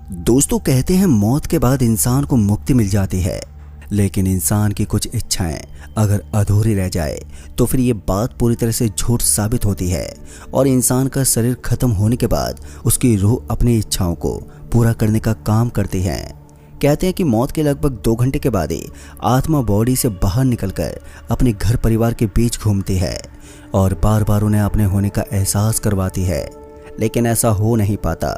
दोस्तों कहते हैं मौत के बाद इंसान को मुक्ति मिल जाती है, लेकिन इंसान की कुछ इच्छाएं अगर अधूरी रह जाए तो फिर ये बात पूरी तरह से झूठ साबित होती है और इंसान का शरीर खत्म होने के बाद उसकी रूह अपनी इच्छाओं को पूरा करने का काम करती है। कहते हैं कि मौत के लगभग 2 घंटे के बाद ही आत्मा बॉडी से बाहर निकलकर अपने घर परिवार के बीच घूमती है और बार बार उन्हें अपने होने का एहसास करवाती है, लेकिन ऐसा हो नहीं पाता।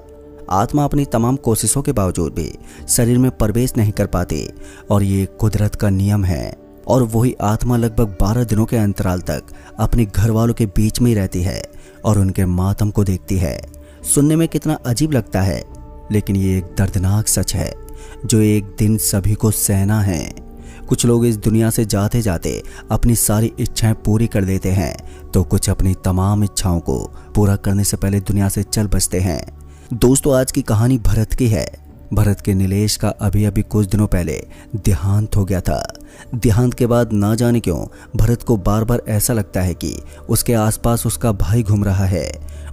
आत्मा अपनी तमाम कोशिशों के बावजूद भी शरीर में प्रवेश नहीं कर पाती और ये कुदरत का नियम है। और वही आत्मा लगभग 12 दिनों के अंतराल तक अपने घर वालों के बीच में ही रहती है और उनके मातम को देखती है। सुनने में कितना अजीब लगता है, लेकिन ये एक दर्दनाक सच है जो एक दिन सभी को सहना है। कुछ लोग इस दुनिया से जाते जाते अपनी सारी इच्छाएं पूरी कर देते हैं, तो कुछ अपनी तमाम इच्छाओं को पूरा करने से पहले दुनिया से चल बसते हैं। दोस्तों आज की कहानी भरत की है। भरत के नीलेश का अभी कुछ दिनों पहले देहांत हो गया था। देहांत के बाद ना जाने क्यों भरत को बार बार ऐसा लगता है कि उसके आसपास उसका भाई घूम रहा है।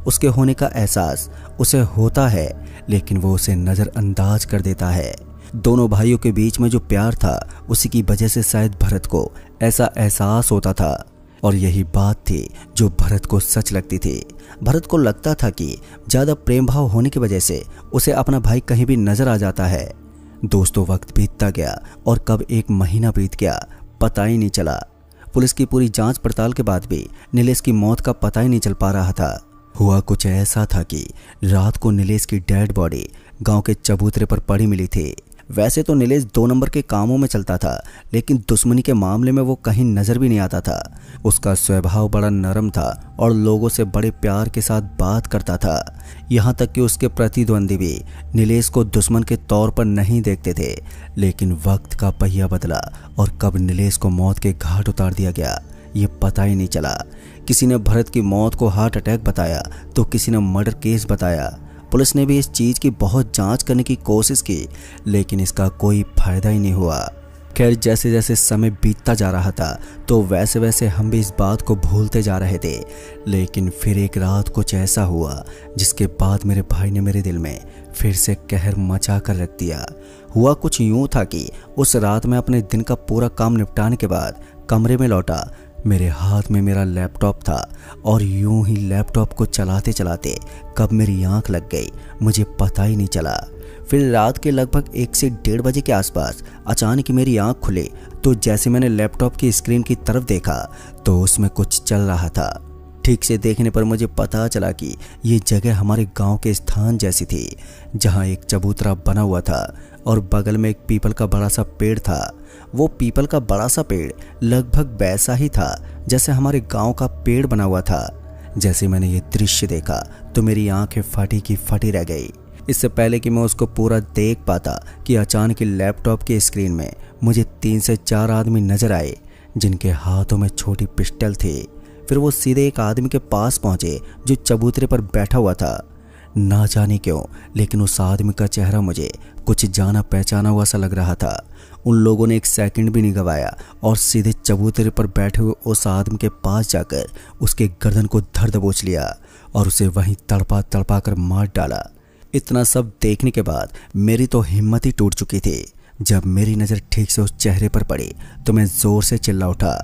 उसके होने का एहसास उसे होता है, लेकिन वो उसे नज़रअंदाज कर देता है। दोनों भाइयों के बीच में जो प्यार था उसी की वजह से शायद भरत को ऐसा एहसास होता था, और यही बात थी जो भरत को सच लगती थी। भरत को लगता था कि ज़्यादा प्रेम भाव होने की वजह से उसे अपना भाई कहीं भी नजर आ जाता है। दोस्तों वक्त बीतता गया और कब 1 महीना बीत गया पता ही नहीं चला। पुलिस की पूरी जांच पड़ताल के बाद भी नीलेश की मौत का पता ही नहीं चल पा रहा था। हुआ कुछ ऐसा था कि रात को नीलेश की डेड बॉडी गांव के चबूतरे पर पड़ी मिली थी। वैसे तो नीलेश 2 नंबर के कामों में चलता था, लेकिन दुश्मनी के मामले में वो कहीं नजर भी नहीं आता था। उसका स्वभाव बड़ा नरम था और लोगों से बड़े प्यार के साथ बात करता था। यहाँ तक कि उसके प्रतिद्वंदी भी नीलेश को दुश्मन के तौर पर नहीं देखते थे। लेकिन वक्त का पहिया बदला और कब नीलेश को मौत के घाट उतार दिया गया ये पता ही नहीं चला। किसी ने भरत की मौत को हार्ट अटैक बताया तो किसी ने मर्डर केस बताया। पुलिस ने भी इस चीज़ की बहुत जांच करने की कोशिश की, लेकिन इसका कोई फायदा ही नहीं हुआ। खैर जैसे जैसे समय बीतता जा रहा था तो वैसे वैसे हम भी इस बात को भूलते जा रहे थे। लेकिन फिर एक रात कुछ ऐसा हुआ जिसके बाद मेरे भाई ने मेरे दिल में फिर से कहर मचा कर रख दिया। हुआ कुछ यूं था कि उस रात मैं अपने दिन का पूरा काम निपटाने के बाद कमरे में लौटा। मेरे हाथ में मेरा लैपटॉप था और यूं ही लैपटॉप को चलाते चलाते कब मेरी आंख लग गई मुझे पता ही नहीं चला। फिर रात के लगभग 1 से 1:30 बजे के आसपास अचानक मेरी आंख खुली तो जैसे मैंने लैपटॉप की स्क्रीन की तरफ देखा तो उसमें कुछ चल रहा था। ठीक से देखने पर मुझे पता चला कि ये जगह हमारे गांव के स्थान जैसी थी, जहां एक चबूतरा बना हुआ था और बगल में एक पीपल का बड़ा सा पेड़ था। वो पीपल का बड़ा सा पेड़ लगभग वैसा ही था जैसे हमारे गांव का पेड़ बना हुआ था। जैसे मैंने ये दृश्य देखा तो मेरी आंखें फटी की फटी रह गई। इससे पहले कि मैं उसको पूरा देख पाता कि अचानक लैपटॉप की स्क्रीन में मुझे 3 से 4 आदमी नजर आए जिनके हाथों में छोटी पिस्टल थी। फिर वो सीधे एक आदमी के पास पहुंचे जो चबूतरे पर बैठा हुआ था। ना जाने क्यों लेकिन उस आदमी का चेहरा मुझे कुछ जाना पहचाना हुआ सा लग रहा था। उन लोगों ने 1 सेकंड भी नहीं गवाया और सीधे चबूतरे पर बैठे हुए उस आदमी के पास जाकर उसके गर्दन को धर दबोच लिया और उसे वहीं तड़पा तड़पा कर मार डाला। इतना सब देखने के बाद मेरी तो हिम्मत ही टूट चुकी थी। जब मेरी नज़र ठीक से उस चेहरे पर पड़ी तो मैं ज़ोर से चिल्ला उठा।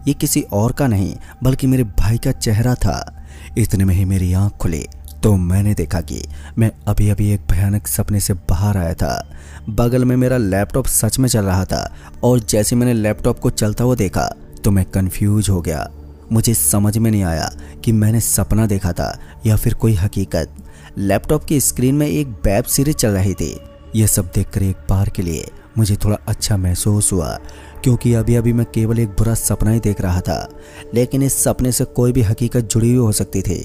ये किसी और का नहीं बल्कि मेरे भाई का चेहरा था। इतने में ही मेरी आँख खुली तो मैंने देखा कि मैं अभी एक भयानक सपने से बाहर आया था। बगल में मेरा लैपटॉप सच में चल रहा था और जैसे मैंने लैपटॉप को चलता हुआ देखा तो मैं कंफ्यूज हो गया। मुझे समझ में नहीं आया कि मैंने सपना देखा था या फिर कोई हकीकत। लैपटॉप की स्क्रीन में एक वेब सीरीज चल रही थी। यह सब देखकर एक बार के लिए मुझे थोड़ा अच्छा महसूस हुआ, क्योंकि अभी मैं केवल एक बुरा सपना ही देख रहा था। लेकिन इस सपने से कोई भी हकीकत जुड़ी हुई हो सकती थी।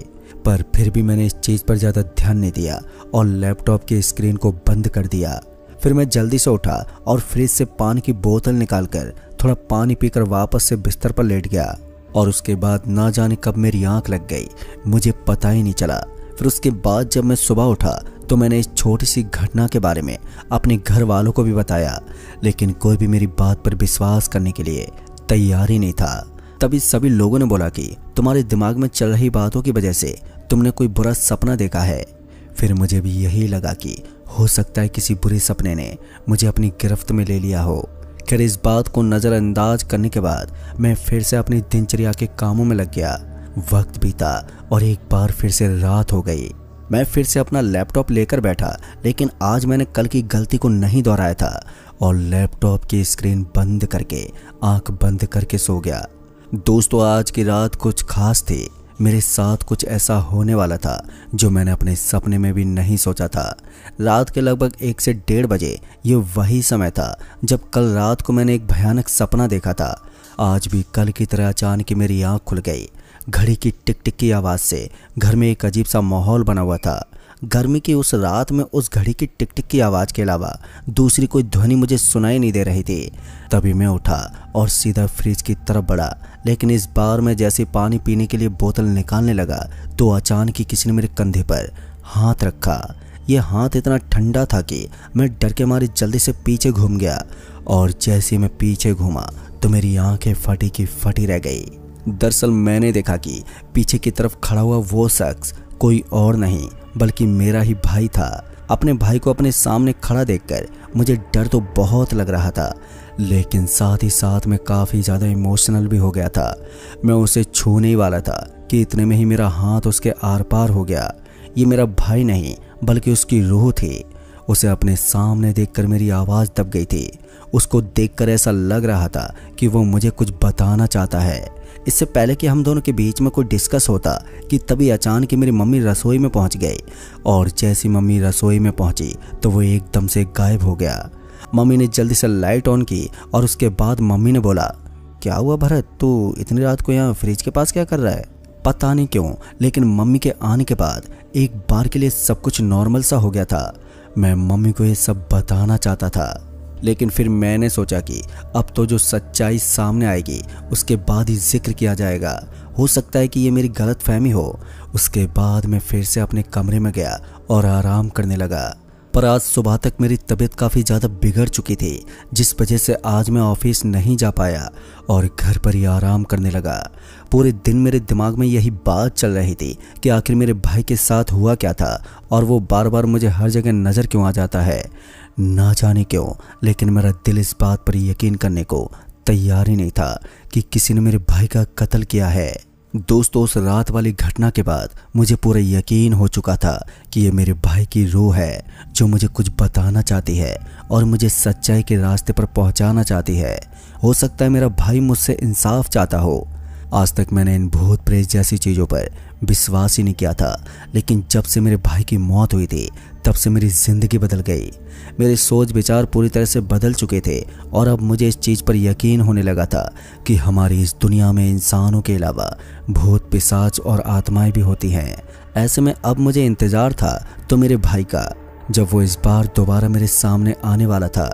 पर फिर भी मैंने इस चीज़ पर ज़्यादा ध्यान नहीं दिया और लैपटॉप की स्क्रीन को बंद कर दिया। फिर मैं जल्दी से उठा और फ्रिज से पानी की बोतल निकालकर थोड़ा पानी पीकर वापस से बिस्तर पर लेट गया। और उसके बाद ना जाने कब मेरी आंख लग गई मुझे पता ही नहीं चला। फिर उसके बाद जब मैं सुबह उठा तो मैंने इस छोटी सी घटना के बारे में अपने घर वालों को भी बताया, लेकिन कोई भी मेरी बात पर विश्वास करने के लिए तैयार ही नहीं था। तभी सभी लोगों ने बोला कि तुम्हारे दिमाग में चल रही बातों की वजह से तुमने कोई बुरा सपना देखा है। फिर मुझे भी यही लगा कि हो सकता है किसी बुरे सपने ने मुझे अपनी गिरफ्त में ले लिया हो। खैर, इस बात को नज़रअंदाज करने के बाद मैं फिर से अपनी दिनचर्या के कामों में लग गया। वक्त बीता और एक बार फिर से रात हो गई। मैं फिर से अपना लैपटॉप लेकर बैठा, लेकिन आज मैंने कल की गलती को नहीं दोहराया था और लैपटॉप की स्क्रीन बंद करके आंख बंद करके सो गया। दोस्तों, आज की रात कुछ खास थी। मेरे साथ कुछ ऐसा होने वाला था जो मैंने अपने सपने में भी नहीं सोचा था। रात के लगभग 1 से 1:30 बजे ये वही समय था जब कल रात को मैंने एक भयानक सपना देखा था। आज भी कल की तरह अचानक मेरी आंख खुल गई। घड़ी की टिक टिक की आवाज़ से घर में एक अजीब सा माहौल बना हुआ था। गर्मी की उस रात में उस घड़ी की टिक टिक की आवाज़ के अलावा दूसरी कोई ध्वनि मुझे सुनाई नहीं दे रही थी। तभी मैं उठा और सीधा फ्रिज की तरफ बढ़ा, लेकिन इस बार मैं जैसे पानी पीने के लिए बोतल निकालने लगा तो अचानक ही किसी ने मेरे कंधे पर हाथ रखा। ये हाथ इतना ठंडा था कि मैं डर के मारे जल्दी से पीछे घूम गया और जैसे मैं पीछे घूमा तो मेरी आंखें फटी की फटी रह गई। दरअसल मैंने देखा कि पीछे की तरफ खड़ा हुआ वो शख्स कोई और नहीं बल्कि मेरा ही भाई था। अपने भाई को अपने सामने खड़ा देखकर मुझे डर तो बहुत लग रहा था, लेकिन साथ ही साथ मैं काफ़ी ज़्यादा इमोशनल भी हो गया था। मैं उसे छूने ही वाला था कि इतने में ही मेरा हाथ उसके आर पार हो गया। ये मेरा भाई नहीं बल्कि उसकी रूह थी। उसे अपने सामने देखकर मेरी आवाज़ दब गई थी। उसको देखकर ऐसा लग रहा था कि वो मुझे कुछ बताना चाहता है। इससे पहले कि हम दोनों के बीच में कोई डिस्कस होता कि तभी अचानक मेरी मम्मी रसोई में पहुंच गई और जैसी मम्मी रसोई में पहुंची तो वो एकदम से गायब हो गया। मम्मी ने जल्दी से लाइट ऑन की और उसके बाद मम्मी ने बोला, क्या हुआ भरत, तू इतनी रात को यहाँ फ्रिज के पास क्या कर रहा है? पता नहीं क्यों, लेकिन मम्मी के आने के बाद एक बार के लिए सब कुछ नॉर्मल सा हो गया था। मैं मम्मी को ये सब बताना चाहता था, लेकिन फिर मैंने सोचा कि अब तो जो सच्चाई सामने आएगी उसके बाद ही जिक्र किया जाएगा। हो सकता है कि ये मेरी गलत फहमी हो। उसके बाद मैं फिर से अपने कमरे में गया और आराम करने लगा। पर आज सुबह तक मेरी तबीयत काफ़ी ज़्यादा बिगड़ चुकी थी, जिस वजह से आज मैं ऑफिस नहीं जा पाया और घर पर ही आराम करने लगा। पूरे दिन मेरे दिमाग में यही बात चल रही थी कि आखिर मेरे भाई के साथ हुआ क्या था और वो बार बार मुझे हर जगह नज़र क्यों आ जाता है। ना जाने क्यों, लेकिन मेरा दिल इस बात पर यकीन करने को तैयार ही नहीं था कि किसी ने मेरे भाई का कत्ल किया है। दोस्तों, उस रात वाली घटना के बाद मुझे पूरा यकीन हो चुका था कि ये मेरे भाई की रूह है जो मुझे कुछ बताना चाहती है और मुझे सच्चाई के रास्ते पर पहुंचाना चाहती है। हो सकता है मेरा भाई मुझसे इंसाफ चाहता हो। आज तक मैंने इन भूत प्रेत जैसी चीज़ों पर विश्वास ही नहीं किया था, लेकिन जब से मेरे भाई की मौत हुई थी तब से मेरी ज़िंदगी बदल गई। मेरे सोच विचार पूरी तरह से बदल चुके थे और अब मुझे इस चीज़ पर यकीन होने लगा था कि हमारी इस दुनिया में इंसानों के अलावा भूत पिशाच और आत्माएं भी होती हैं। ऐसे में अब मुझे इंतज़ार था तो मेरे भाई का, जब वो इस बार दोबारा मेरे सामने आने वाला था।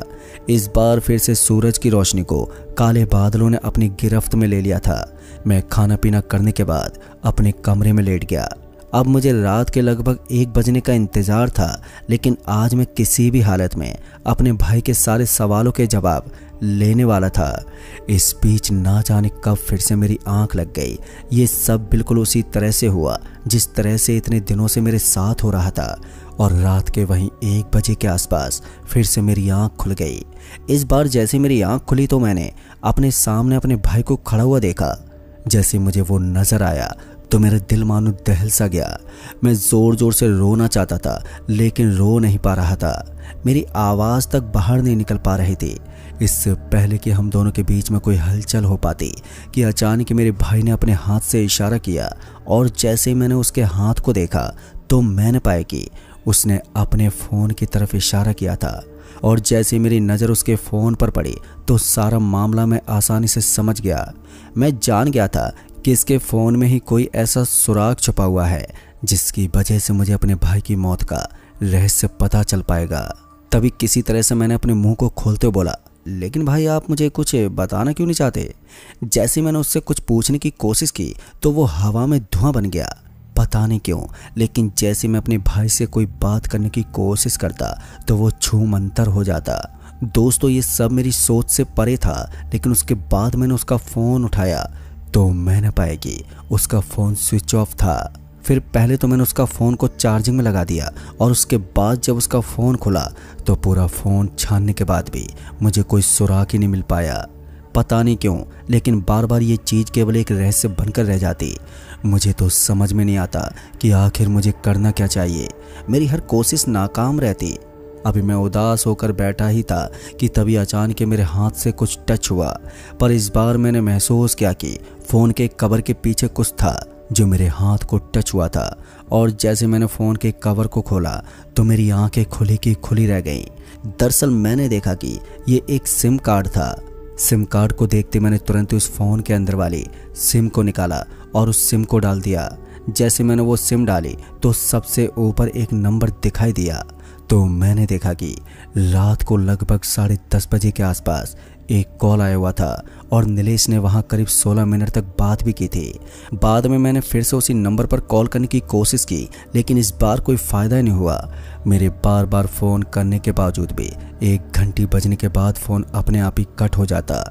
इस बार फिर से सूरज की रोशनी को काले बादलों ने अपनी गिरफ्त में ले लिया था। मैं खाना पीना करने के बाद अपने कमरे में लेट गया। अब मुझे रात के लगभग 1 बजने का इंतज़ार था, लेकिन आज मैं किसी भी हालत में अपने भाई के सारे सवालों के जवाब लेने वाला था। इस बीच ना जाने कब फिर से मेरी आंख लग गई। ये सब बिल्कुल उसी तरह से हुआ जिस तरह से इतने दिनों से मेरे साथ हो रहा था और रात के वहीं 1 बजे के आसपास फिर से मेरी आंख खुल गई। इस बार जैसे मेरी आंख खुली तो मैंने अपने सामने अपने भाई को खड़ा हुआ देखा। जैसे मुझे वो नज़र आया तो मेरा दिल मानो दहल सा गया। मैं ज़ोर ज़ोर से रोना चाहता था, लेकिन रो नहीं पा रहा था। मेरी आवाज़ तक बाहर नहीं निकल पा रही थी। इससे पहले कि हम दोनों के बीच में कोई हलचल हो पाती कि अचानक मेरे भाई ने अपने हाथ से इशारा किया और जैसे ही मैंने उसके हाथ को देखा तो मैंने पाया कि उसने अपने फ़ोन की तरफ इशारा किया था। और जैसे मेरी नज़र उसके फ़ोन पर पड़ी तो सारा मामला मैं आसानी से समझ गया। मैं जान गया था कि इसके फ़ोन में ही कोई ऐसा सुराग छुपा हुआ है जिसकी वजह से मुझे अपने भाई की मौत का रहस्य पता चल पाएगा। तभी किसी तरह से मैंने अपने मुंह को खोलते बोला, लेकिन भाई आप मुझे कुछ बताना क्यों नहीं चाहते? जैसे मैंने उससे कुछ पूछने की कोशिश की तो वो हवा में धुआं बन गया। पता नहीं क्यों, लेकिन जैसे मैं अपने भाई से कोई बात करने की कोशिश करता तो वो छूमंतर हो जाता। दोस्तों, ये सब मेरी सोच से परे था, लेकिन उसके बाद मैंने उसका फ़ोन उठाया तो मैंने पाया कि उसका फ़ोन स्विच ऑफ था। फिर पहले तो मैंने उसका फ़ोन को चार्जिंग में लगा दिया और उसके बाद जब उसका फ़ोन खुला तो पूरा फ़ोन छानने के बाद भी मुझे कोई सुराग ही नहीं मिल पाया। पता नहीं क्यों, लेकिन बार बार ये चीज़ केवल एक रहस्य बनकर रह जाती। मुझे तो समझ में नहीं आता कि आखिर मुझे करना क्या चाहिए। मेरी हर कोशिश नाकाम रहती। अभी मैं उदास होकर बैठा ही था कि तभी अचानक मेरे हाथ से कुछ टच हुआ, पर इस बार मैंने महसूस किया कि फ़ोन के कवर के पीछे कुछ था जो मेरे हाथ को टच हुआ था। और जैसे मैंने फ़ोन के कवर को खोला तो मेरी आंखें खुली की खुली रह गईं। दरअसल मैंने देखा कि ये एक सिम कार्ड था। सिम कार्ड को देखते मैंने तुरंत उस फ़ोन के अंदर वाली सिम को निकाला और उस सिम को डाल दिया। जैसे मैंने वो सिम डाली तो सबसे ऊपर एक नंबर दिखाई दिया। तो मैंने देखा कि रात को लगभग 10:30 बजे के आसपास एक कॉल आया हुआ था और नीलेश ने वहां करीब 16 मिनट तक बात भी की थी। बाद में मैंने फिर से उसी नंबर पर कॉल करने की कोशिश की, लेकिन इस बार कोई फ़ायदा नहीं हुआ। मेरे बार बार फ़ोन करने के बावजूद भी 1 घंटी बजने के बाद फ़ोन अपने आप ही कट हो जाता।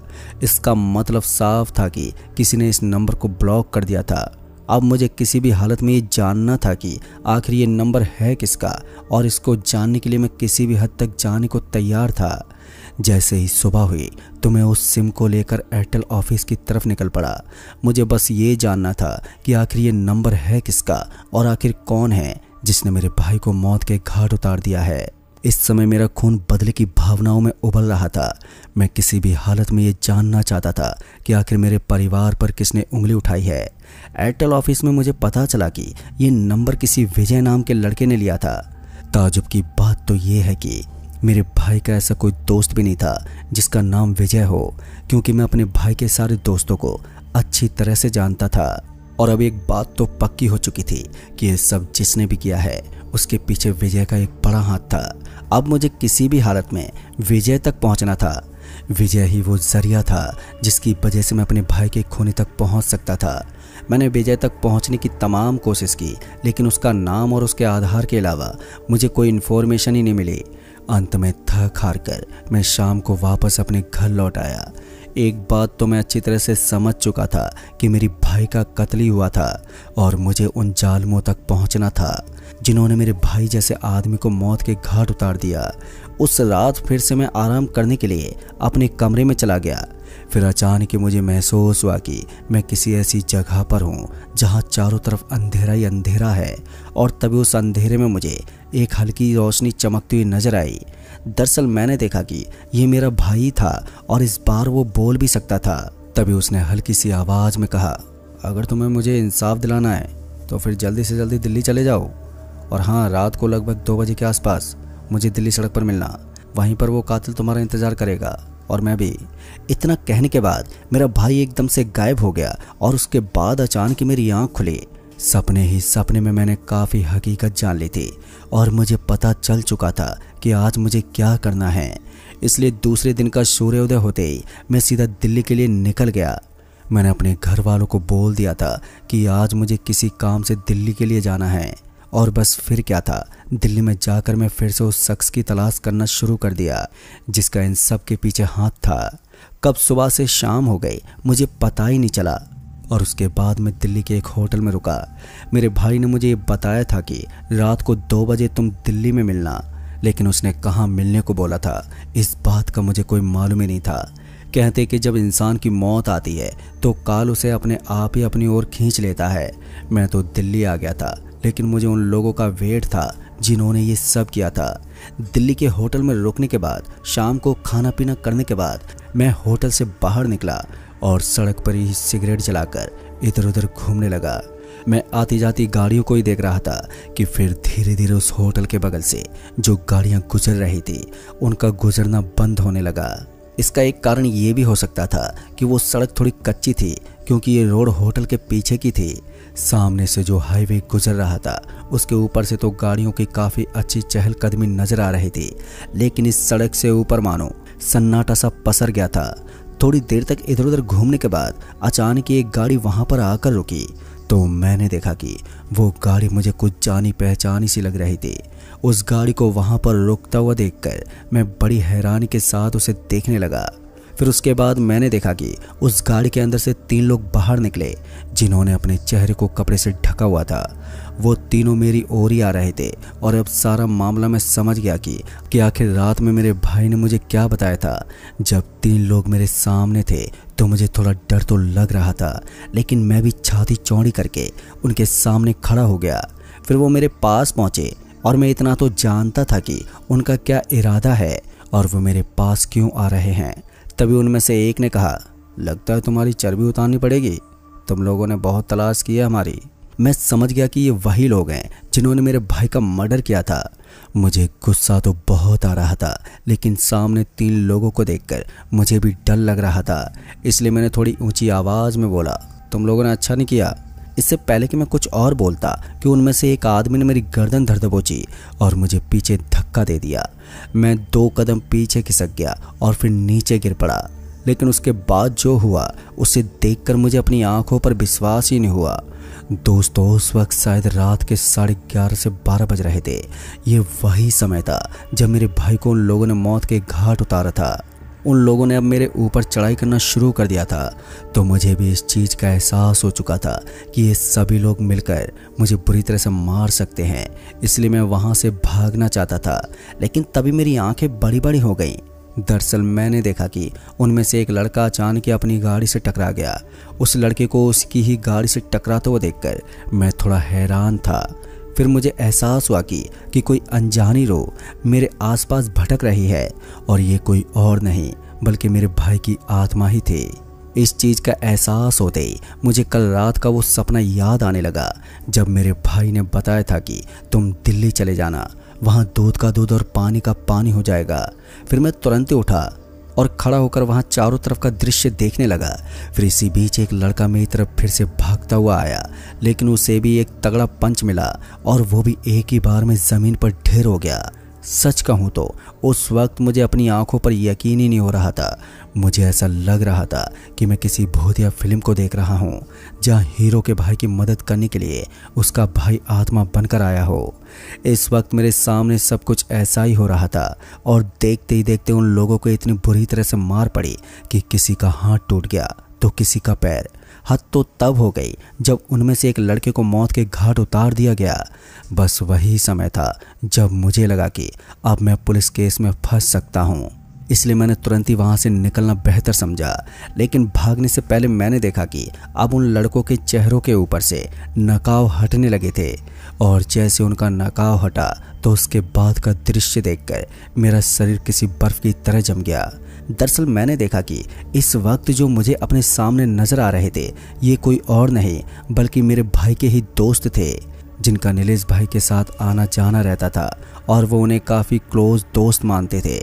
इसका मतलब साफ था कि किसी ने इस नंबर को ब्लॉक कर दिया था। अब मुझे किसी भी हालत में ये जानना था कि आखिर ये नंबर है किसका, और इसको जानने के लिए मैं किसी भी हद तक जाने को तैयार था। जैसे ही सुबह हुई तो मैं उस सिम को लेकर एयरटेल ऑफिस की तरफ निकल पड़ा। मुझे बस ये जानना था कि आखिर ये नंबर है किसका और आखिर कौन है जिसने मेरे भाई को मौत के घाट उतार दिया है। इस समय मेरा खून बदले की भावनाओं में उबल रहा था। मैं किसी भी हालत में ये जानना चाहता था कि आखिर मेरे परिवार पर किसने उंगली उठाई है। एयरटेल ऑफिस में मुझे पता चला कि ये नंबर किसी विजय नाम के लड़के ने लिया था। ताजुब की बात तो ये है कि मेरे भाई का ऐसा कोई दोस्त भी नहीं था जिसका नाम विजय हो, क्योंकि मैं अपने भाई के सारे दोस्तों को अच्छी तरह से जानता था। और अब एक बात तो पक्की हो चुकी थी कि ये सब जिसने भी किया है उसके पीछे विजय का एक बड़ा हाथ था। अब मुझे किसी भी हालत में विजय तक पहुंचना था। विजय ही वो जरिया था जिसकी वजह से मैं अपने भाई के खूनी तक पहुंच सकता था। मैंने विजय तक पहुंचने की तमाम कोशिश की, लेकिन उसका नाम और उसके आधार के अलावा मुझे कोई इन्फॉर्मेशन ही नहीं मिली। अंत में थक हार कर मैं शाम को वापस अपने घर लौट आया। एक बात तो मैं अच्छी तरह से समझ चुका था कि मेरे भाई का कत्ल ही हुआ था और मुझे उन जालिमों तक पहुंचना था जिन्होंने मेरे भाई जैसे आदमी को मौत के घाट उतार दिया। उस रात फिर से मैं आराम करने के लिए अपने कमरे में चला गया। फिर अचानक ही मुझे महसूस हुआ कि मैं किसी ऐसी जगह पर हूँ जहाँ चारों तरफ अंधेरा ही अंधेरा है, और तभी उस अंधेरे में मुझे एक हल्की रोशनी चमकती हुई नजर आई। दरअसल मैंने देखा कि ये मेरा भाई था और इस बार वो बोल भी सकता था। तभी उसने हल्की सी आवाज़ में कहा, अगर तुम्हें मुझे इंसाफ दिलाना है तो फिर जल्दी से जल्दी दिल्ली चले जाओ, और हाँ, रात को लगभग 2 बजे के आसपास मुझे दिल्ली सड़क पर मिलना। वहीं पर वो कातिल तुम्हारा इंतज़ार करेगा, और मैं भी। इतना कहने के बाद मेरा भाई एकदम से गायब हो गया और उसके बाद अचानक मेरी आँख खुली। सपने ही सपने में मैंने काफ़ी हकीकत जान ली थी और मुझे पता चल चुका था कि आज मुझे क्या करना है। इसलिए दूसरे दिन का सूर्योदय होते ही मैं सीधा दिल्ली के लिए निकल गया। मैंने अपने घर वालों को बोल दिया था कि आज मुझे किसी काम से दिल्ली के लिए जाना है, और बस फिर क्या था, दिल्ली में जाकर मैं फिर से उस शख्स की तलाश करना शुरू कर दिया जिसका इन सब के पीछे हाथ था। कब सुबह से शाम हो गई मुझे पता ही नहीं चला, और उसके बाद मैं दिल्ली के एक होटल में रुका। मेरे भाई ने मुझे ये बताया था कि रात को 2 बजे तुम दिल्ली में मिलना, लेकिन उसने कहाँ मिलने को बोला था इस बात का मुझे कोई मालूम ही नहीं था। कहते कि जब इंसान की मौत आती है तो काल उसे अपने आप ही अपनी ओर खींच लेता है। मैं तो दिल्ली आ गया था, लेकिन मुझे उन लोगों का वेट था जिन्होंने ये सब किया था। दिल्ली के होटल में रुकने के बाद शाम को खाना पीना करने के बाद मैं होटल से बाहर निकला और सड़क पर ही सिगरेट जलाकर इधर उधर घूमने लगा। मैं आती जाती गाड़ियों को ही देख रहा था कि फिर धीरे धीरे उस होटल के बगल से जो गाड़ियां गुजर रही थी उनका गुजरना बंद होने लगा। इसका एक कारण ये भी हो सकता था कि वो सड़क थोड़ी कच्ची थी, क्योंकि ये रोड होटल के पीछे की थी। सामने से जो हाईवे गुजर रहा था उसके ऊपर से तो गाड़ियों की काफ़ी अच्छी चहलकदमी नजर आ रही थी, लेकिन इस सड़क से ऊपर मानो सन्नाटा सा पसर गया था। थोड़ी देर तक इधर उधर घूमने के बाद अचानक एक गाड़ी वहां पर आकर रुकी, तो मैंने देखा कि वो गाड़ी मुझे कुछ जानी पहचानी सी लग रही थी। उस गाड़ी को वहां पर रुकता हुआ देखकर मैं बड़ी हैरानी के साथ उसे देखने लगा। फिर उसके बाद मैंने देखा कि उस गाड़ी के अंदर से 3 लोग बाहर निकले जिन्होंने अपने चेहरे को कपड़े से ढका हुआ था। वो तीनों मेरी ओर ही आ रहे थे और अब सारा मामला मैं समझ गया कि आखिर रात में मेरे भाई ने मुझे क्या बताया था। जब 3 लोग मेरे सामने थे तो मुझे थोड़ा डर तो लग रहा था, लेकिन मैं भी छाती चौड़ी करके उनके सामने खड़ा हो गया। फिर वो मेरे पास पहुंचे और मैं इतना तो जानता था कि उनका क्या इरादा है और वो मेरे पास क्यों आ रहे हैं। तभी उनमें से एक ने कहा, लगता है तुम्हारी चर्बी उतारनी पड़ेगी, तुम लोगों ने बहुत तलाश की है हमारी। मैं समझ गया कि ये वही लोग हैं जिन्होंने मेरे भाई का मर्डर किया था। मुझे गुस्सा तो बहुत आ रहा था, लेकिन सामने 3 लोगों को देखकर मुझे भी डर लग रहा था। इसलिए मैंने थोड़ी ऊंची आवाज़ में बोला, तुम लोगों ने अच्छा नहीं किया। इससे पहले कि मैं कुछ और बोलता कि उनमें से एक आदमी ने मेरी गर्दन धर दबोची और मुझे पीछे धक्का दे दिया। मैं 2 कदम पीछे खिसक गया और फिर नीचे गिर पड़ा। लेकिन उसके बाद जो हुआ उसे देखकर मुझे अपनी आंखों पर विश्वास ही नहीं हुआ। दोस्तों, उस वक्त शायद रात के 11:30 से 12 बज रहे थे। ये वही समय था जब मेरे भाई को उन लोगों ने मौत के घाट उतारा था। उन लोगों ने अब मेरे ऊपर चढ़ाई करना शुरू कर दिया था। तो मुझे भी इस चीज़ का एहसास हो चुका था कि ये सभी लोग मिलकर मुझे बुरी तरह से मार सकते हैं। इसलिए मैं वहाँ से भागना चाहता था, लेकिन तभी मेरी आंखें बड़ी बड़ी हो गईं। दरअसल मैंने देखा कि उनमें से एक लड़का अचानक ही अपनी गाड़ी से टकरा गया। उस लड़के को उसकी ही गाड़ी से टकराते हुए देखकर मैं थोड़ा हैरान था। फिर मुझे एहसास हुआ कि कोई अनजानी रूह मेरे आसपास भटक रही है और ये कोई और नहीं बल्कि मेरे भाई की आत्मा ही थी। इस चीज़ का एहसास होते ही मुझे कल रात का वो सपना याद आने लगा जब मेरे भाई ने बताया था कि तुम दिल्ली चले जाना, वहाँ दूध का दूध और पानी का पानी हो जाएगा। फिर मैं तुरंत ही उठा और खड़ा होकर वहाँ चारों तरफ का दृश्य देखने लगा। फिर इसी बीच एक लड़का मेरी तरफ फिर से भागता हुआ आया, लेकिन उसे भी एक तगड़ा पंच मिला और वो भी एक ही बार में ज़मीन पर ढेर हो गया। सच कहूँ तो उस वक्त मुझे अपनी आंखों पर यकीन ही नहीं हो रहा था। मुझे ऐसा लग रहा था कि मैं किसी भूतिया फिल्म को देख रहा हूँ, जहाँ हीरो के भाई की मदद करने के लिए उसका भाई आत्मा बनकर आया हो। इस वक्त मेरे सामने सब कुछ ऐसा ही हो रहा था और देखते ही देखते उन लोगों को इतनी बुरी तरह से मार पड़ी कि किसी का हाथ टूट गया तो किसी का पैर। हद तो तब हो गई जब उनमें से एक लड़के को मौत के घाट उतार दिया गया। बस वही समय था जब मुझे लगा कि अब मैं पुलिस केस में फंस सकता हूँ। इसलिए मैंने तुरंत ही वहाँ से निकलना बेहतर समझा। लेकिन भागने से पहले मैंने देखा कि अब उन लड़कों के चेहरों के ऊपर से नकाब हटने लगे थे और जैसे उनका नकाब हटा तो उसके बाद का दृश्य देखकर मेरा शरीर किसी बर्फ़ की तरह जम गया। दरअसल मैंने देखा कि इस वक्त जो मुझे अपने सामने नजर आ रहे थे ये कोई और नहीं बल्कि मेरे भाई के ही दोस्त थे, जिनका नीलेश भाई के साथ आना जाना रहता था और वो उन्हें काफ़ी क्लोज दोस्त मानते थे।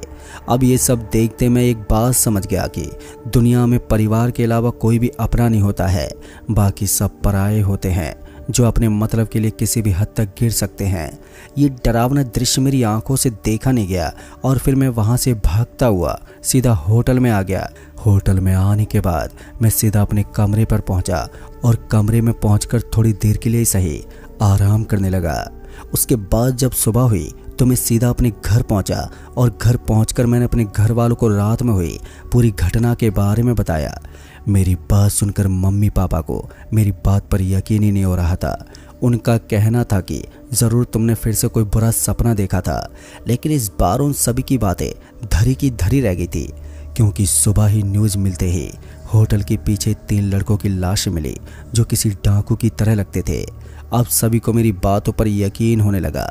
अब ये सब देखते मैं एक बात समझ गया कि दुनिया में परिवार के अलावा कोई भी अपना नहीं होता है, बाकी सब पराये होते हैं जो अपने मतलब के लिए किसी भी हद तक गिर सकते हैं। ये डरावना दृश्य मेरी आंखों से देखा नहीं गया और फिर मैं वहाँ से भागता हुआ सीधा होटल में आ गया। होटल में आने के बाद मैं सीधा अपने कमरे पर पहुँचा और कमरे में पहुँचकर थोड़ी देर के लिए सही आराम करने लगा। उसके बाद जब सुबह हुई तो मैं सीधा अपने घर पहुंचा और घर पहुंचकर मैंने अपने घर वालों को रात में हुई पूरी घटना के बारे में बताया। मेरी बात सुनकर मम्मी पापा को मेरी बात पर यकीन ही नहीं हो रहा था। उनका कहना था कि ज़रूर तुमने फिर से कोई बुरा सपना देखा था, लेकिन इस बार उन सभी की बातें धरी की धरी रह गई थी, क्योंकि सुबह ही न्यूज़ मिलते ही होटल के पीछे 3 लड़कों की लाश मिली जो किसी डाकू की तरह लगते थे। अब सभी को मेरी बातों पर यकीन होने लगा।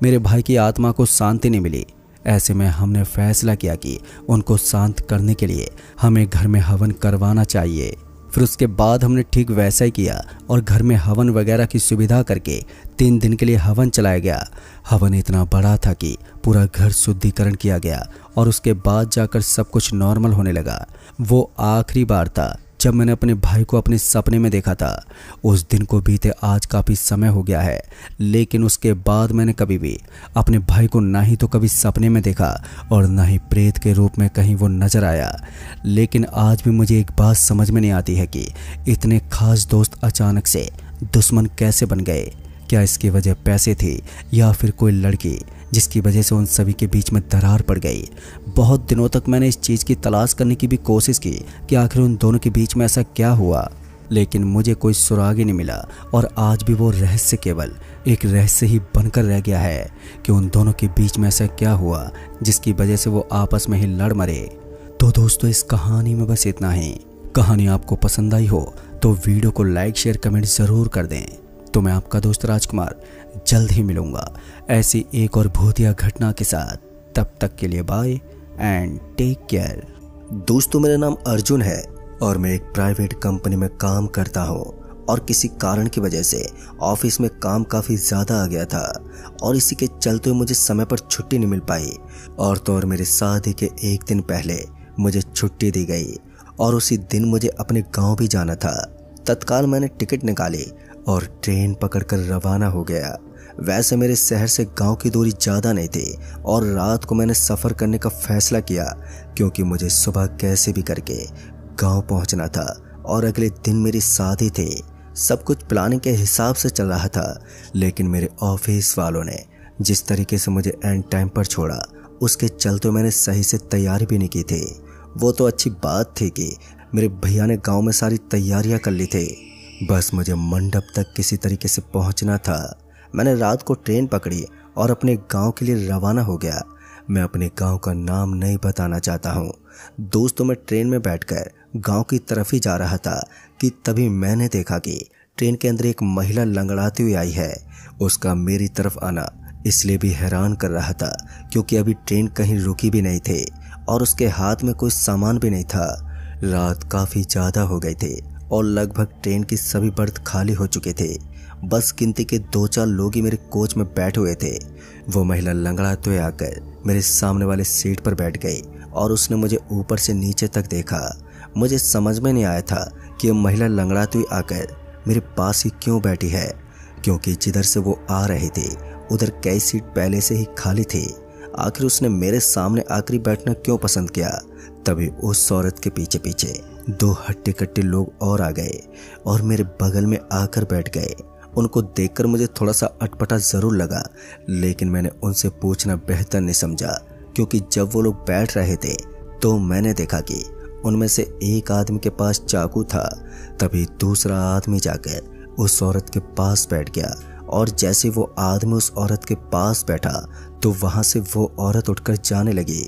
मेरे भाई की आत्मा को शांति नहीं मिली। ऐसे में हमने फैसला किया कि उनको शांत करने के लिए हमें घर में हवन करवाना चाहिए। फिर उसके बाद हमने ठीक वैसा ही किया और घर में हवन वगैरह की सुविधा करके 3 दिन के लिए हवन चलाया गया। हवन इतना बड़ा था कि पूरा घर शुद्धिकरण किया गया और उसके बाद जाकर सब कुछ नॉर्मल होने लगा। वो आखिरी बार था जब मैंने अपने भाई को अपने सपने में देखा था। उस दिन को बीते आज काफ़ी समय हो गया है, लेकिन उसके बाद मैंने कभी भी अपने भाई को ना ही तो कभी सपने में देखा और ना ही प्रेत के रूप में कहीं वो नज़र आया। लेकिन आज भी मुझे एक बात समझ में नहीं आती है कि इतने खास दोस्त अचानक से दुश्मन कैसे बन गए। क्या इसकी वजह पैसे थी या फिर कोई लड़की जिसकी वजह से उन सभी के बीच में दरार पड़ गई। बहुत दिनों तक मैंने इस चीज़ की तलाश करने की भी कोशिश की कि आखिर उन दोनों के बीच में ऐसा क्या हुआ, लेकिन मुझे कोई सुराग ही नहीं मिला। और आज भी वो रहस्य केवल एक रहस्य ही बनकर रह गया है कि उन दोनों के बीच में ऐसा क्या हुआ जिसकी वजह से वो आपस में ही लड़ मरे। तो दोस्तों, इस कहानी में बस इतना ही। कहानी आपको पसंद आई हो तो वीडियो को लाइक शेयर कमेंट ज़रूर कर दें। तो मैं आपका दोस्त राजकुमार जल्द ही मिलूंगा ऐसी एक और भूतिया घटना के साथ। तब तक के लिए बाय एंड टेक केयर। दोस्तों, मेरा नाम अर्जुन है और मैं एक प्राइवेट कंपनी में काम करता हूँ और किसी कारण की वजह से ऑफिस में काम काफ़ी ज़्यादा आ गया था और इसी के चलते हुए मुझे समय पर छुट्टी नहीं मिल पाई। और तो और मेरे शादी के एक दिन पहले मुझे छुट्टी दी गई और उसी दिन मुझे अपने गांव भी जाना था। तत्काल मैंने टिकट निकाली और ट्रेन पकड़कर रवाना हो गया। वैसे मेरे शहर से गांव की दूरी ज़्यादा नहीं थी और रात को मैंने सफ़र करने का फैसला किया क्योंकि मुझे सुबह कैसे भी करके गांव पहुंचना था और अगले दिन मेरी शादी थी। सब कुछ प्लानिंग के हिसाब से चल रहा था, लेकिन मेरे ऑफिस वालों ने जिस तरीके से मुझे एंड टाइम पर छोड़ा उसके चलते मैंने सही से तैयारी भी नहीं की थी। वो तो अच्छी बात थी कि मेरे भैया ने गांव में सारी तैयारियां कर ली थी, बस मुझे मंडप तक किसी तरीके से पहुंचना था। मैंने रात को ट्रेन पकड़ी और अपने गांव के लिए रवाना हो गया। मैं अपने गांव का नाम नहीं बताना चाहता हूं। दोस्तों, मैं ट्रेन में बैठकर गांव की तरफ ही जा रहा था कि तभी मैंने देखा कि ट्रेन के अंदर एक महिला लंगड़ाती हुई आई है। उसका मेरी तरफ आना इसलिए भी हैरान कर रहा था क्योंकि अभी ट्रेन कहीं रुकी भी नहीं थी और उसके हाथ में कोई सामान भी नहीं था। रात काफ़ी ज़्यादा हो गई थी और लगभग ट्रेन की सभी बर्थ खाली हो चुके थे। बस गिनती के 2-4 लोग ही मेरे कोच में बैठे हुए थे। वो महिला लंगड़ाते हुए आकर मेरे सामने वाले सीट पर बैठ गई और उसने मुझे ऊपर से नीचे तक देखा। मुझे समझ में नहीं आया था कि वो महिला लंगड़ाती हुई आकर मेरे पास ही क्यों बैठी है, क्योंकि जिधर से वो आ रही थी उधर कई सीट पहले से ही खाली थी। आखिर उसने मेरे सामने आकर बैठना क्यों पसंद किया। तभी उस औरत के पीछे पीछे 2 हट्टे कट्टे लोग और आ गए और मेरे बगल में आकर बैठ गए। उनको देखकर मुझे थोड़ा सा अटपटा ज़रूर लगा, लेकिन मैंने उनसे पूछना बेहतर नहीं समझा क्योंकि जब वो लोग बैठ रहे थे तो मैंने देखा कि उनमें से एक आदमी के पास चाकू था। तभी दूसरा आदमी जाकर उस औरत के पास बैठ गया और जैसे वो आदमी उस औरत के पास बैठा तो वहाँ से वो औरत उठकर जाने लगी।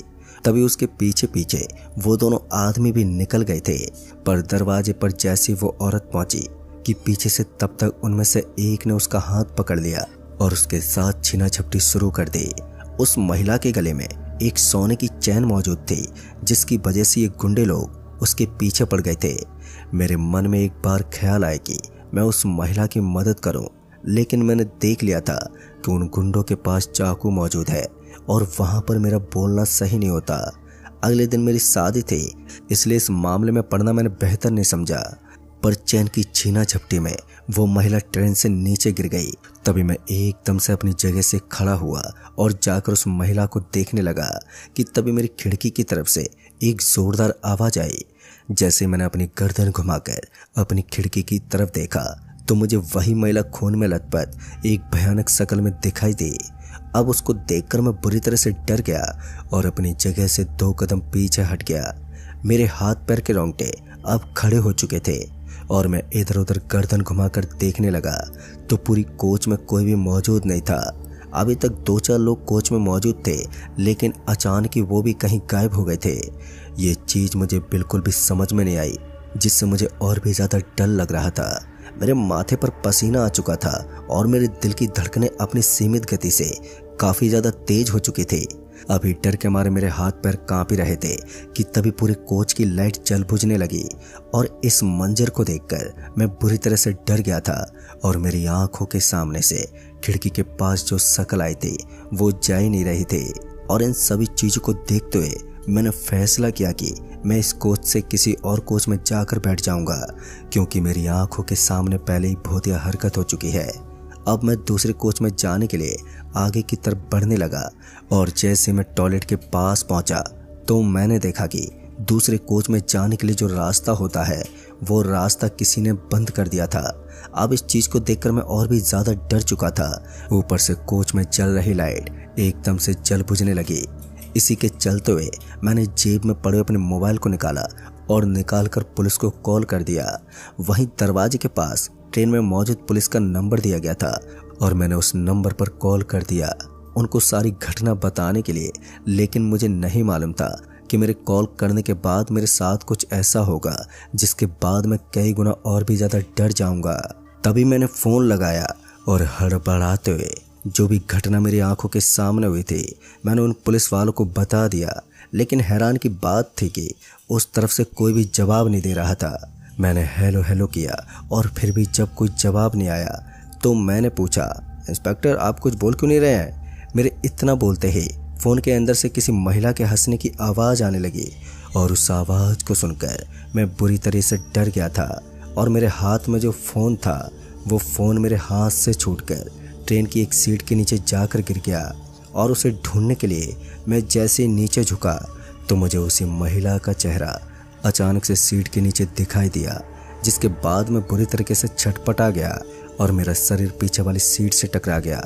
तभी उसके पीछे पीछे वो दोनों आदमी भी निकल गए थे, पर दरवाजे पर जैसी वो औरत पहुंची कि पीछे से तब तक उनमें से एक ने उसका हाथ पकड़ लिया और उसके साथ छीना झपटी शुरू कर दी। उस महिला के गले में एक सोने की चैन मौजूद थी जिसकी वजह से ये गुंडे लोग उसके पीछे पड़ गए थे। मेरे मन में एक बार ख्याल आया कि मैं उस महिला की मदद करूं, लेकिन मैंने देख लिया था कि उन गुंडों के पास चाकू मौजूद है और वहां पर मेरा बोलना सही नहीं होता। अगले दिन मेरी शादी थी, इसलिए इस मामले में पड़ना मैंने बेहतर नहीं समझा, पर चैन की छीना झपटी में वो महिला ट्रेन से नीचे गिर गई। तभी मैं एकदम से अपनी जगह से खड़ा हुआ और जाकर उस महिला को देखने लगा कि तभी मेरी खिड़की की तरफ से एक जोरदार आवाज़ आई। जैसे मैंने अपनी गर्दन घुमाकर अपनी खिड़की की तरफ देखा तो मुझे वही महिला खून में लथपथ एक भयानक शक्ल में दिखाई दी। अब उसको देखकर मैं बुरी तरह से डर गया और अपनी जगह से 2 कदम पीछे हट गया। मेरे हाथ पैर के रोंगटे अब खड़े हो चुके थे और मैं इधर उधर गर्दन घुमाकर देखने लगा तो पूरी कोच में कोई भी मौजूद नहीं था। अभी तक 2-4 लोग कोच में मौजूद थे, लेकिन अचानक ही वो भी कहीं गायब हो गए थे। ये चीज़ मुझे बिल्कुल भी समझ में नहीं आई, जिससे मुझे और भी ज़्यादा डर लग रहा था। मेरे माथे पर पसीना आ चुका था और मेरे दिल की धड़कनें अपनी सीमित गति से काफ़ी ज़्यादा तेज हो चुकी थी। अभी डर के मारे मेरे हाथ पैर कांप ही रहे थे कि तभी पूरे कोच की लाइट जल बुझने लगी और इस मंजर को देखकर मैं बुरी तरह से डर गया था और मेरी आंखों के सामने से खिड़की के पास जो शक्ल आई थी वो जा ही नहीं रही थी। और इन सभी चीज़ों को देखते हुए मैंने फैसला किया कि मैं इस कोच से किसी और कोच में जाकर बैठ जाऊंगा, क्योंकि मेरी आंखों के सामने पहले ही बहुत हरकत हो चुकी है। अब मैं दूसरे कोच में जाने के लिए आगे की तरफ बढ़ने लगा और जैसे मैं टॉयलेट के पास पहुंचा तो मैंने देखा कि दूसरे कोच में जाने के लिए जो रास्ता होता है वो रास्ता किसी ने बंद कर दिया था। अब इस चीज को देखकर मैं और भी ज्यादा डर चुका था। ऊपर से कोच में जल रही लाइट एकदम से जल बुझने लगी। इसी के चलते हुए मैंने जेब में पड़े अपने मोबाइल को निकाला और निकालकर पुलिस को कॉल कर दिया। वहीं दरवाजे के पास ट्रेन में मौजूद पुलिस का नंबर दिया गया था और मैंने उस नंबर पर कॉल कर दिया उनको सारी घटना बताने के लिए। लेकिन मुझे नहीं मालूम था कि मेरे कॉल करने के बाद मेरे साथ कुछ ऐसा होगा जिसके बाद मैं कई गुना और भी ज्यादा डर जाऊंगा। तभी मैंने फोन लगाया और हड़बड़ाते हुए जो भी घटना मेरी आंखों के सामने हुई थी मैंने उन पुलिस वालों को बता दिया। लेकिन हैरान की बात थी कि उस तरफ से कोई भी जवाब नहीं दे रहा था। मैंने हेलो हेलो किया और फिर भी जब कोई जवाब नहीं आया तो मैंने पूछा, इंस्पेक्टर आप कुछ बोल क्यों नहीं रहे हैं? मेरे इतना बोलते ही फोन के अंदर से किसी महिला के हंसने की आवाज़ आने लगी और उस आवाज़ को सुनकर मैं बुरी तरह से डर गया था और मेरे हाथ में जो फ़ोन था वो फ़ोन मेरे हाथ से छूटकर ट्रेन की एक सीट के नीचे जाकर गिर गया। और उसे ढूंढने के लिए मैं जैसे नीचे झुका तो मुझे उसी महिला का चेहरा अचानक से सीट के नीचे दिखाई दिया, जिसके बाद मैं बुरी तरीके से छटपटा गया और मेरा शरीर पीछे वाली सीट से टकरा गया,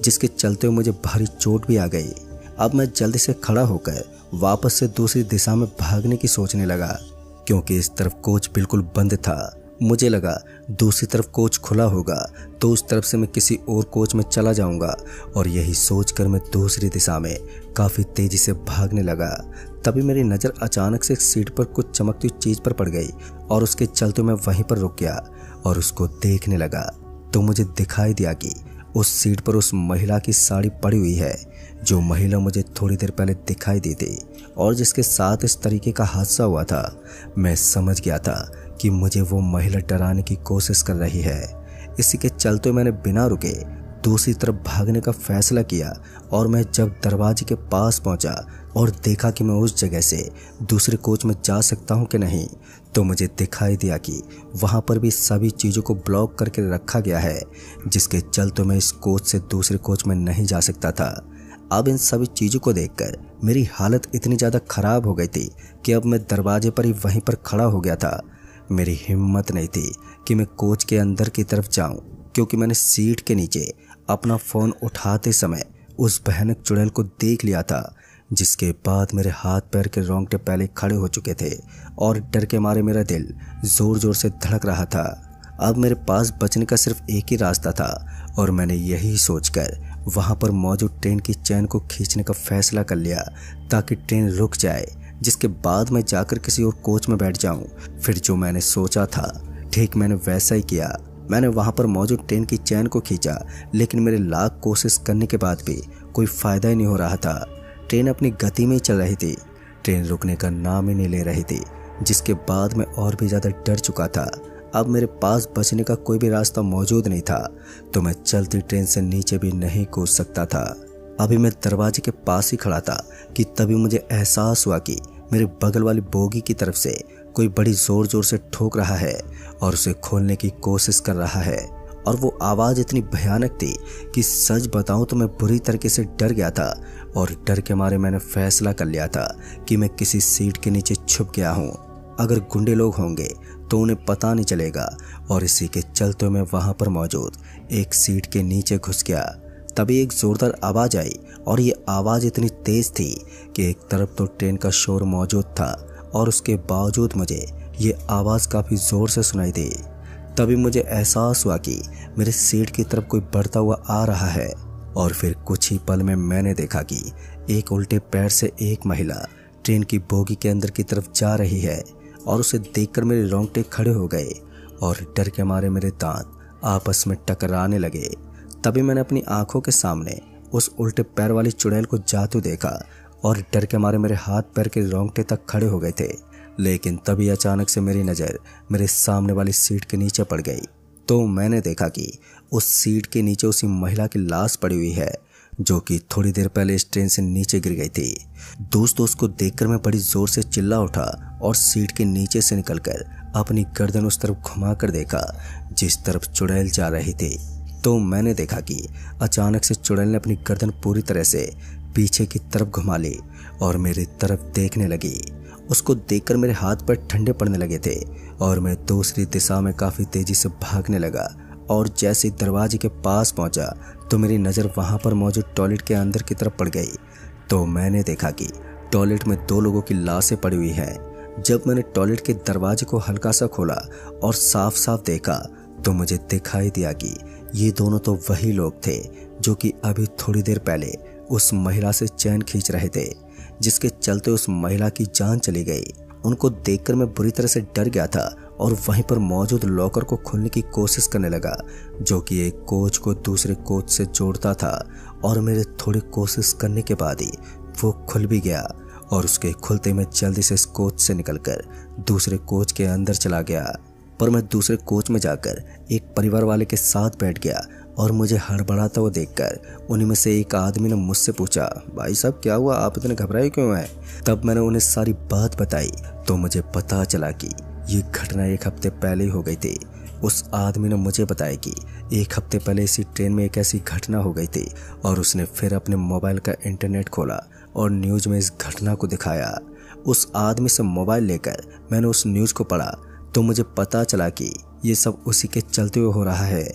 जिसके चलते हुए मुझे भारी चोट भी आ गई। अब मैं जल्दी से खड़ा होकर वापस से दूसरी दिशा में भागने की सोचने लगा, क्योंकि इस तरफ कोच बिल्कुल बंद था। मुझे लगा दूसरी तरफ कोच खुला होगा तो उस तरफ से मैं किसी और कोच में चला जाऊंगा, और यही सोचकर मैं दूसरी दिशा में काफ़ी तेजी से भागने लगा। तभी मेरी नज़र अचानक से एक सीट पर कुछ चमकती हुई चीज़ पर पड़ गई और उसके चलते मैं वहीं पर रुक गया और उसको देखने लगा तो मुझे दिखाई दिया कि उस सीट पर उस महिला की साड़ी पड़ी हुई है, जो महिला मुझे थोड़ी देर पहले दिखाई दी थी और जिसके साथ इस तरीके का हादसा हुआ था। मैं समझ गया था कि मुझे वो महिला डराने की कोशिश कर रही है। इसी के चलते मैंने बिना रुके दूसरी तरफ भागने का फैसला किया और मैं जब दरवाजे के पास पहुंचा और देखा कि मैं उस जगह से दूसरे कोच में जा सकता हूं कि नहीं, तो मुझे दिखाई दिया कि वहां पर भी सभी चीज़ों को ब्लॉक करके रखा गया है, जिसके चलते मैं इस कोच से दूसरे कोच में नहीं जा सकता था। अब इन सभी चीज़ों को देखकर मेरी हालत इतनी ज़्यादा ख़राब हो गई थी कि अब मैं दरवाजे पर ही वहीं पर खड़ा हो गया था। मेरी हिम्मत नहीं थी कि मैं कोच के अंदर की तरफ जाऊं, क्योंकि मैंने सीट के नीचे अपना फ़ोन उठाते समय उस भयानक चुड़ैल को देख लिया था, जिसके बाद मेरे हाथ पैर के रोंगटे पहले खड़े हो चुके थे और डर के मारे मेरा दिल ज़ोर ज़ोर से धड़क रहा था। अब मेरे पास बचने का सिर्फ एक ही रास्ता था और मैंने यही सोचकर वहाँ पर मौजूद ट्रेन की चैन को खींचने का फैसला कर लिया ताकि ट्रेन रुक जाए, जिसके बाद मैं जाकर किसी और कोच में बैठ जाऊं। फिर जो मैंने सोचा था ठीक मैंने वैसा ही किया। मैंने वहां पर मौजूद ट्रेन की चैन को खींचा, लेकिन मेरे लाख कोशिश करने के बाद भी कोई फ़ायदा ही नहीं हो रहा था। ट्रेन अपनी गति में ही चल रही थी, ट्रेन रुकने का नाम ही नहीं ले रही थी, जिसके बाद मैं और भी ज़्यादा डर चुका था। अब मेरे पास बचने का कोई भी रास्ता मौजूद नहीं था, तो मैं चलती ट्रेन से नीचे भी नहीं कूद सकता था। अभी मैं दरवाजे के पास ही खड़ा था कि तभी मुझे एहसास हुआ कि मेरे बगल वाली बोगी की तरफ से कोई बड़ी ज़ोर ज़ोर से ठोक रहा है और उसे खोलने की कोशिश कर रहा है। और वो आवाज़ इतनी भयानक थी कि सच बताऊं तो मैं बुरी तरीके से डर गया था और डर के मारे मैंने फैसला कर लिया था कि मैं किसी सीट के नीचे छुप गया हूँ। अगर गुंडे लोग होंगे तो उन्हें पता नहीं चलेगा, और इसी के चलते मैं वहाँ पर मौजूद एक सीट के नीचे घुस गया। तभी एक ज़ोरदार आवाज़ आई और ये आवाज़ इतनी तेज़ थी कि एक तरफ तो ट्रेन का शोर मौजूद था और उसके बावजूद मुझे ये आवाज़ काफ़ी ज़ोर से सुनाई दी। तभी मुझे एहसास हुआ कि मेरे सीट की तरफ कोई बढ़ता हुआ आ रहा है, और फिर कुछ ही पल में मैंने देखा कि एक उल्टे पैर से एक महिला ट्रेन की बोगी के अंदर की तरफ जा रही है, और उसे देखकर मेरे रोंगटे खड़े हो गए और डर के मारे मेरे दांत आपस में टकराने लगे। तभी मैंने अपनी आंखों के सामने उस उल्टे पैर वाली चुड़ैल को जाते देखा और डर के मारे मेरे हाथ पैर के रोंगटे तक खड़े हो गए थे। लेकिन तभी अचानक से मेरी नज़र मेरे सामने वाली सीट के नीचे पड़ गई, तो मैंने देखा कि उस सीट के नीचे उसी महिला की लाश पड़ी हुई है, जो कि थोड़ी देर पहले इस ट्रेन से नीचे गिर गई थी। दोस्तों, उसको देखकर मैं बड़ी ज़ोर से चिल्ला उठा और सीट के नीचे से निकलकर अपनी गर्दन उस तरफ घुमा कर देखा जिस तरफ चुड़ैल जा रही थी। तो मैंने देखा कि अचानक से चुड़ैल ने अपनी गर्दन पूरी तरह से पीछे की तरफ घुमा ली और मेरी तरफ देखने लगी। उसको देखकर मेरे हाथ पैर ठंडे पड़ने लगे थे और मैं दूसरी दिशा में काफ़ी तेज़ी से भागने लगा। और जैसे दरवाजे के पास पहुंचा तो मेरी नज़र वहां पर मौजूद टॉयलेट के अंदर की तरफ पड़ गई। तो मैंने देखा कि टॉयलेट में 2 लोगों की लाशें पड़ी हुई हैं। जब मैंने टॉयलेट के दरवाजे को हल्का सा खोला और साफ साफ देखा तो मुझे दिखाई दिया कि ये दोनों तो वही लोग थे जो कि अभी थोड़ी देर पहले उस महिला से चैन खींच रहे थे, जिसके चलते उस महिला की जान चली गई। उनको देखकर मैं बुरी तरह से डर गया था और वहीं पर मौजूद लॉकर को खोलने की कोशिश करने लगा, जो कि एक कोच को दूसरे कोच से जोड़ता था। और मेरे थोड़ी कोशिश करने के बाद ही वो खुल भी गया और उसके खुलते मैं जल्दी से इस कोच से निकलकर दूसरे कोच के अंदर चला गया। पर मैं दूसरे कोच में जाकर एक परिवार वाले के साथ बैठ गया और मुझे हड़बड़ाता हुआ देखकर उन्हीं में से एक आदमी ने मुझसे पूछा, भाई साहब क्या हुआ, आप इतने घबराए क्यों हैं? तब मैंने उन्हें सारी बात बताई तो मुझे पता चला कि ये घटना 1 हफ्ते पहले ही हो गई थी। उस आदमी ने मुझे बताया कि 1 हफ्ते पहले इसी ट्रेन में एक ऐसी घटना हो गई थी और उसने फिर अपने मोबाइल का इंटरनेट खोला और न्यूज़ में इस घटना को दिखाया। उस आदमी से मोबाइल लेकर मैंने उस न्यूज़ को पढ़ा तो मुझे पता चला कि ये सब उसी के चलते हुए हो रहा है।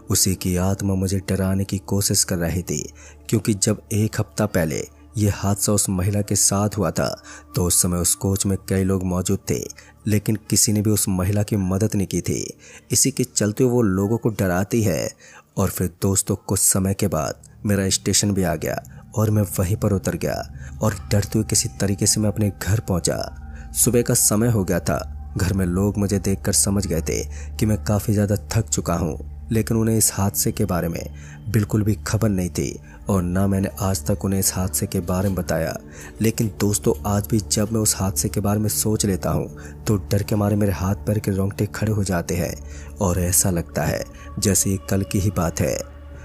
उसी की आत्मा मुझे डराने की कोशिश कर रही थी, क्योंकि जब 1 हफ्ता पहले ये हादसा उस महिला के साथ हुआ था तो उस समय उस कोच में कई लोग मौजूद थे, लेकिन किसी ने भी उस महिला की मदद नहीं की थी। इसी के चलते वो लोगों को डराती है। और फिर दोस्तों कुछ समय के बाद मेरा स्टेशन भी आ गया और मैं वहीं पर उतर गया और डरते हुए किसी तरीके से मैं अपने घर पहुंचा। सुबह का समय हो गया था। घर में लोग मुझे देखकर समझ गए थे कि मैं काफ़ी ज़्यादा थक चुका हूँ, लेकिन उन्हें इस हादसे के बारे में बिल्कुल भी खबर नहीं थी और ना मैंने आज तक उन्हें इस हादसे के बारे में बताया। लेकिन दोस्तों आज भी जब मैं उस हादसे के बारे में सोच लेता हूँ तो डर के मारे मेरे हाथ पैर के रोंगटे खड़े हो जाते हैं और ऐसा लगता है जैसे ये कल की ही बात है।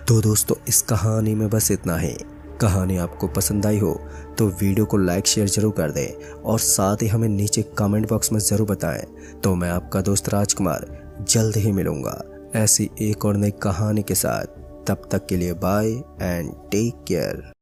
तो दोस्तों इस कहानी में बस इतना ही। कहानी आपको पसंद आई हो तो वीडियो को लाइक शेयर जरूर कर दें और साथ ही हमें नीचे कमेंट बॉक्स में ज़रूर बताएं। तो मैं आपका दोस्त राजकुमार जल्द ही मिलूँगा ऐसी एक और नई कहानी के साथ। तब तक के लिए बाय एंड टेक केयर।